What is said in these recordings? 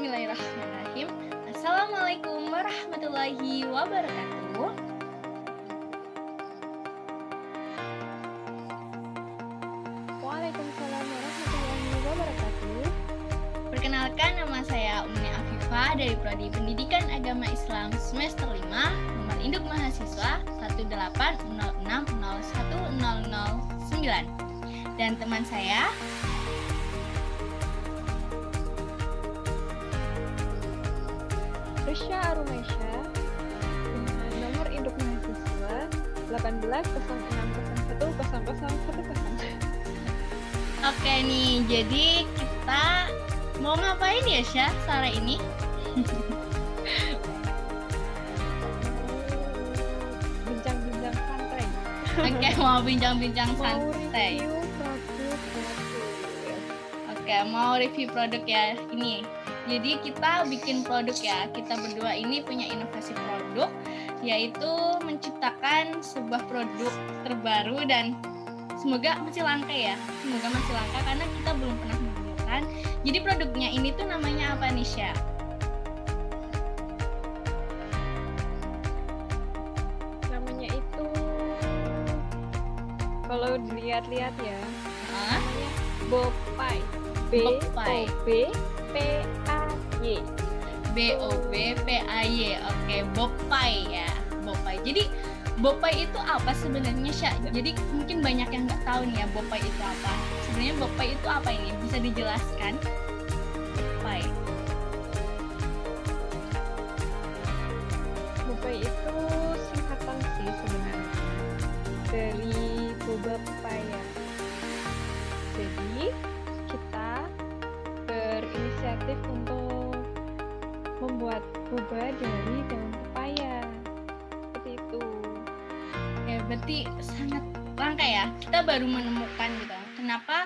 Bismillahirrahmanirrahim. Assalamualaikum warahmatullahi wabarakatuh. Waalaikumsalam warahmatullahi wabarakatuh. Perkenalkan, nama saya Umi Afifah dari Prodi Pendidikan Agama Islam semester 5, nomor induk mahasiswa 180601009. Dan teman saya Risha Arumaisha dengan nomor induk mahasiswa 1806010010. Oke nih, jadi kita mau ngapain ya Syah sore ini? Bincang-bincang santai. Oke, mau bincang-bincang Mau santai. review produk. Oke, mau review produk ya ini. Jadi kita bikin produk ya. Kita berdua ini punya inovasi produk, yaitu menciptakan sebuah produk terbaru dan semoga masih langka ya. Semoga masih langka karena kita belum pernah menemukan. Jadi produknya ini tuh namanya apa nih, Syah? Namanya itu, kalau dilihat-lihat ya, namanya Bopai. Bopai. B-O-B-P-A-Y. B-O-B-P-A-Y. Oke, Bopai ya. Bopai. Jadi Bopai itu apa sebenarnya, Syah? Jadi mungkin banyak yang nggak tahu nih ya Bopai itu apa. Sebenarnya Bopai itu apa ini? Bisa dijelaskan? Bopai. Bobai itu singkatan sih sebenarnya dari boba pepaya. Jadi kita berinisiatif untuk membuat boba dari daun pepaya. Seperti itu. Ya, berarti sangat langka ya. Kita baru menemukan gitu. Kenapa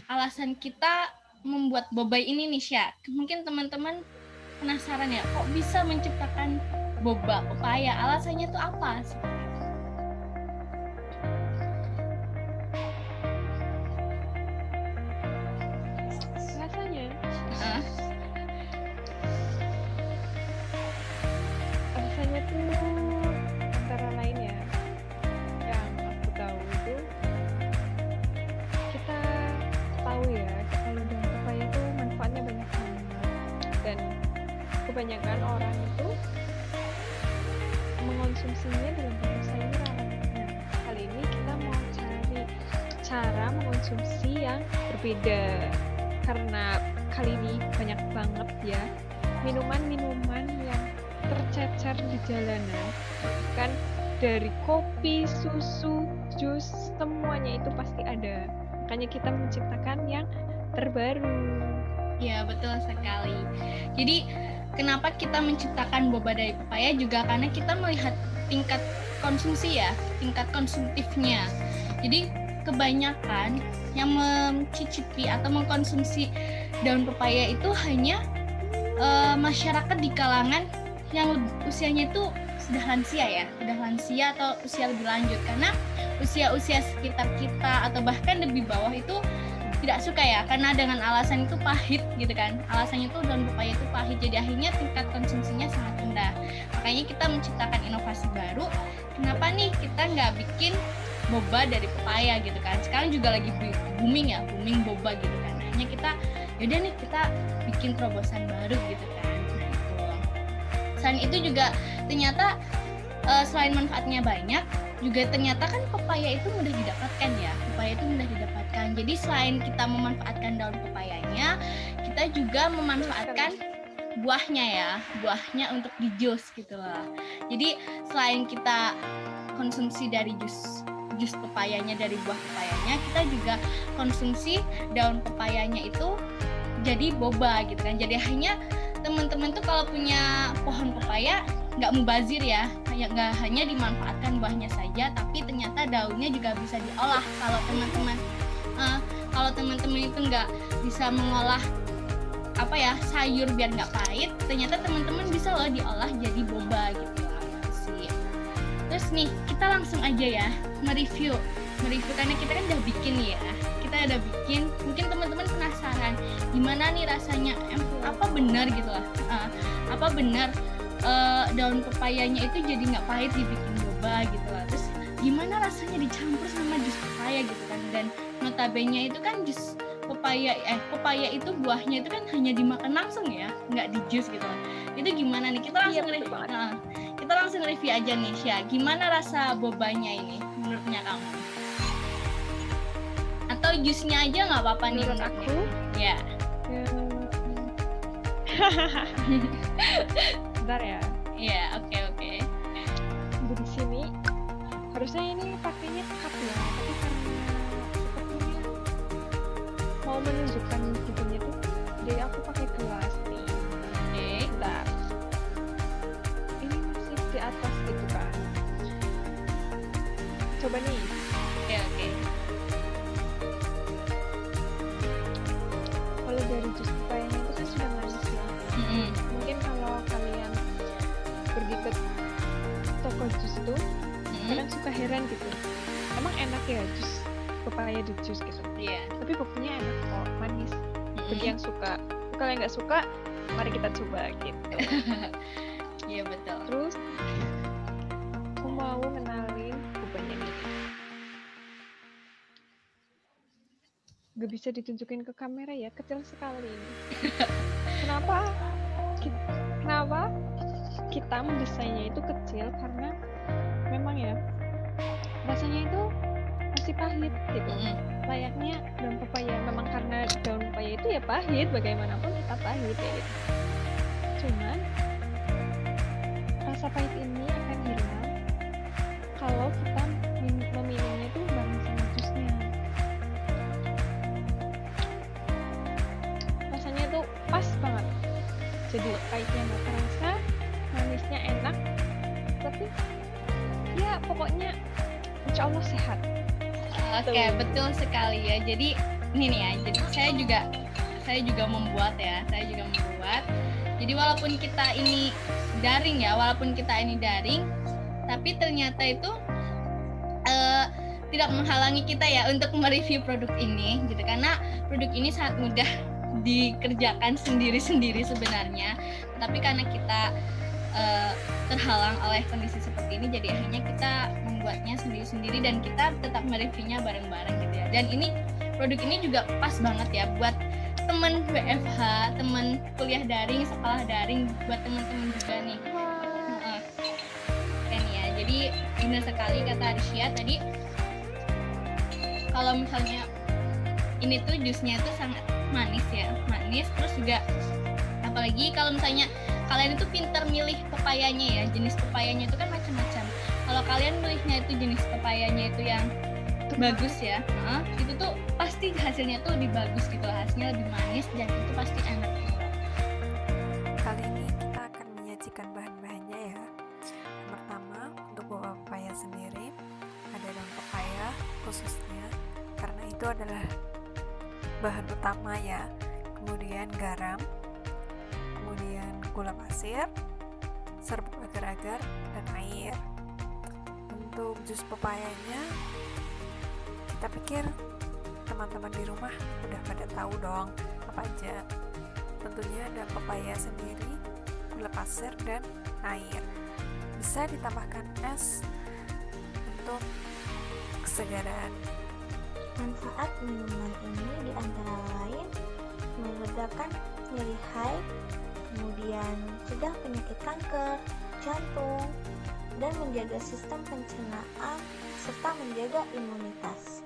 alasan kita membuat boba ini nih, Syah? Mungkin teman-teman penasaran ya, kok bisa menciptakan boba pepaya? Alasannya tuh apa? Rasanya Heeh. rasanya tuh antara lain ya, yang aku tahu itu, kita tahu ya kalau daun pepaya itu manfaatnya banyak banget, dan kebanyakan orang itu mengonsumsinya dalam bentuk sayuran. Nah, kali ini kita mau cari cara mengonsumsi yang berbeda, karena kali ini banyak banget ya minuman-minuman yang tercecer di jalanan, kan, dari kopi, susu, jus, semuanya itu pasti ada. Makanya kita menciptakan yang terbaru. Ya, betul sekali. Jadi, kenapa kita menciptakan boba dari pepaya juga karena kita melihat tingkat konsumsi ya, tingkat konsumtifnya. Jadi, kebanyakan yang mencicipi atau mengkonsumsi daun pepaya itu hanya masyarakat di kalangan yang usianya itu sudah lansia atau usia lebih lanjut, karena usia-usia sekitar kita atau bahkan lebih bawah itu tidak suka ya, karena dengan alasan itu pahit gitu kan. Alasannya itu daun pepaya itu pahit, jadi akhirnya tingkat konsumsinya sangat rendah. Makanya kita menciptakan inovasi baru. Kenapa nih kita nggak bikin boba dari pepaya gitu kan? Sekarang juga lagi booming boba gitu kan. Akhirnya kita yaudah nih kita bikin terobosan baru gitu kan. Nah itu. Selain itu juga ternyata selain manfaatnya banyak, juga ternyata kan pepaya itu mudah didapatkan ya. Pepaya itu mudah didapatkan. Jadi selain kita memanfaatkan daun pepayanya, kita juga memanfaatkan buahnya ya. Buahnya untuk di jus gitu loh. Jadi selain kita konsumsi dari jus pepayanya, dari buah pepayanya, kita juga konsumsi daun pepayanya itu jadi boba gitu kan. Jadi akhirnya teman-teman tuh kalau punya pohon pepaya nggak mubazir ya, nggak hanya dimanfaatkan buahnya saja, tapi ternyata daunnya juga bisa diolah. Kalau teman-teman itu nggak bisa mengolah sayur biar nggak pahit, ternyata teman-teman bisa loh diolah jadi boba gitu sih. Terus nih kita langsung aja ya mereview karena kita kan udah bikin ya, kita saya udah bikin. Mungkin teman-teman penasaran gimana nih rasanya, apa benar gitu lah, apa benar daun pepayanya itu jadi nggak pahit dibikin boba gitu lah. Terus gimana rasanya dicampur sama jus pepaya gitu kan. Dan notabene itu kan jus pepaya itu buahnya itu kan hanya dimakan langsung ya, nggak di jus gitu lah. Itu gimana nih, kita langsung kita langsung review aja nih Sya, gimana rasa bobanya ini menurutnya kamu? Atau jusnya aja nggak apa-apa nih Menurut aku ya. Bentar ya. Iya, oke. Di sini harusnya ini pakainya cup ya, tapi karena sepertinya mau menunjukkan gitunya tuh, jadi aku pakai gelas nih. Oke. Bentar. Ini masih di atas gitu kan. Coba nih. Oke. Kalau dari jus pepayanya itu kan sudah manis ya. Mungkin kalau kalian pergi ke toko jus itu, kadang suka heran gitu. Emang enak ya jus pepaya di jus gitu. Iya. Tapi buktinya enak kok, manis. Bagi yang suka. Kalau yang nggak suka, mari kita coba gitu. Iya betul. Terus aku mau ngenalin bobanya nih. Gak bisa ditunjukin ke kamera ya, kecil sekali ini. Kenapa kita mendesainnya itu kecil? Karena memang ya rasanya itu masih pahit gitu. Layaknya daun pepaya, memang karena daun pepaya itu ya pahit, bagaimanapun tetap pahit ya gitu. Cuman rasa pahit ini akan hilang kalau kita meminumnya itu bareng sama jusnya. Rasanya itu pas banget, jadi pahitnya nggak terasa, manisnya enak, tapi ya pokoknya insya Allah sehat. Oke, betul sekali ya. Jadi ini nih ya, jadi saya juga membuat ya, jadi walaupun kita ini daring, tapi ternyata itu tidak menghalangi kita ya untuk mereview produk ini gitu, karena produk ini sangat mudah dikerjakan sendiri-sendiri sebenarnya, tapi karena kita terhalang oleh kondisi seperti ini, jadi akhirnya kita membuatnya sendiri-sendiri dan kita tetap mereviewnya bareng-bareng gitu ya. Dan ini produk ini juga pas banget ya buat teman WFH, teman kuliah daring, sekolah daring, buat teman-teman juga nih. Kan ya, jadi benar sekali kata Arisya tadi, kalau misalnya ini tuh jusnya tuh sangat manis ya, terus juga apalagi kalau misalnya kalian itu pintar milih pepayanya ya, jenis pepayanya itu kan macam-macam. Kalau kalian milihnya itu jenis pepayanya itu yang bagus ya, itu tuh pasti hasilnya tuh lebih bagus gitu, hasilnya lebih manis dan itu pasti enak. Kali ini kita akan menyajikan bahan-bahannya ya. Yang pertama, untuk boba pepaya sendiri ada daun pepaya khususnya karena itu adalah bahan utama ya. Kemudian garam, kemudian gula pasir, serbuk agar-agar, dan air. Untuk jus pepayanya, kita pikir teman-teman di rumah udah pada tahu dong apa aja. Tentunya ada pepaya sendiri, gula pasir, dan air. Bisa ditambahkan es untuk kesegaran. Manfaat minuman ini diantara lain meredakan nyeri haid, kemudian cegah penyakit kanker, jantung, dan menjaga sistem pencernaan serta menjaga imunitas.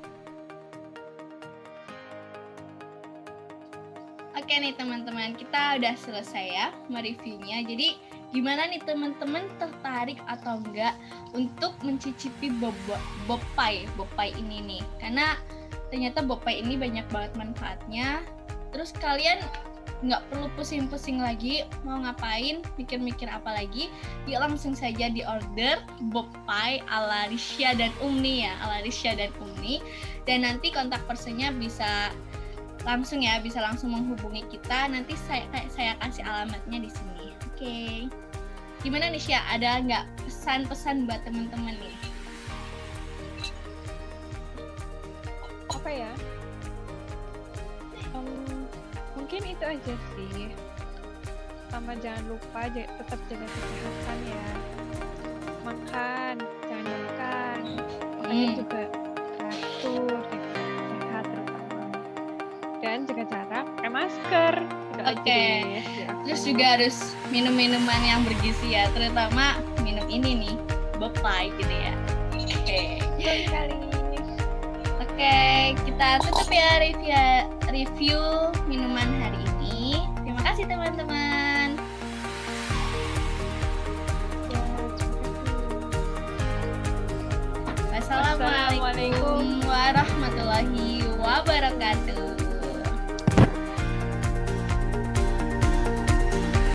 Oke nih teman-teman, kita udah selesai ya mereviewnya. Jadi gimana nih teman-teman, tertarik atau enggak untuk mencicipi bopai ini nih? Karena ternyata bopai ini banyak banget manfaatnya. Terus kalian nggak perlu pusing-pusing lagi mau ngapain, mikir-mikir apa lagi, yuk langsung saja di order bopai ala Risya dan Umni ya, dan nanti kontak personnya bisa langsung menghubungi kita, nanti saya kasih alamatnya di sini. Oke. Gimana nih Sya, ada nggak pesan-pesan buat teman-teman nih? Apa ya? mungkin itu aja sih. Sama jangan lupa tetap jaga kesehatan ya. Makan, jangan makan. Makannya juga teratur, sehat terutama. Dan jaga jarak, pakai masker. Itu aja Oke. deh dari aku. Terus juga harus minum minuman yang bergizi ya, terutama minum ini nih, bopai gitu ya. Oke. Betul sekali. Oke, kita tutup ya review minuman hari ini. Terima kasih teman-teman. Ya, terima kasih. Wassalamualaikum warahmatullahi wabarakatuh.